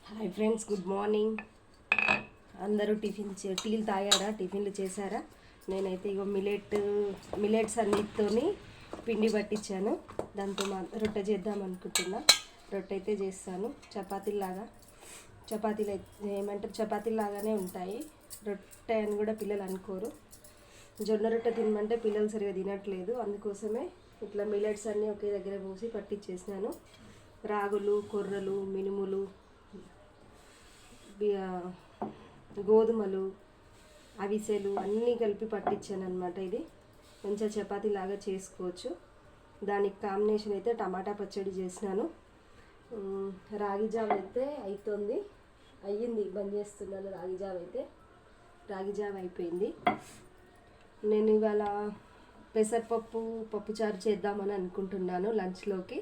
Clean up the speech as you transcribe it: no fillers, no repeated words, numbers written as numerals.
Hi friends, good morning. అందరూ టీలు తాగారా, టిఫిన్లు చేశారా? నేనైతే ఇగో మిలెట్స్ అన్నిటితోని పిండి పట్టించాను. దాంతో రొట్టె చేద్దాం అనుకుంటున్నా. రొట్టె అయితే చేస్తాను. చపాతీలు ఏమంటారు, చపాతీలాగానే ఉంటాయి. రొట్టె అని కూడా పిల్లలు అనుకోరు. జొన్న రొట్టె తినమంటే పిల్లలు సరిగా తినట్లేదు. అందుకోసమే ఇట్లా మిలెట్స్ అన్నీ ఒకే దగ్గర పోసి పట్టించేసినాను. రాగులు, కొర్రలు, మినుములు, గోధుమలు, అవిసెలు అన్నీ కలిపి పట్టించాను అనమాట. ఇది మంచిగా చపాతీ లాగా చేసుకోవచ్చు. దానికి కాంబినేషన్ అయితే టమాటా పచ్చడి చేసినాను. రాగి జావ అయితే అయ్యింది, బంద్ చేస్తున్నాను. రాగి జావ అయిపోయింది. నేను ఇవాళ పప్పుచారు చేద్దామని అనుకుంటున్నాను లంచ్లోకి.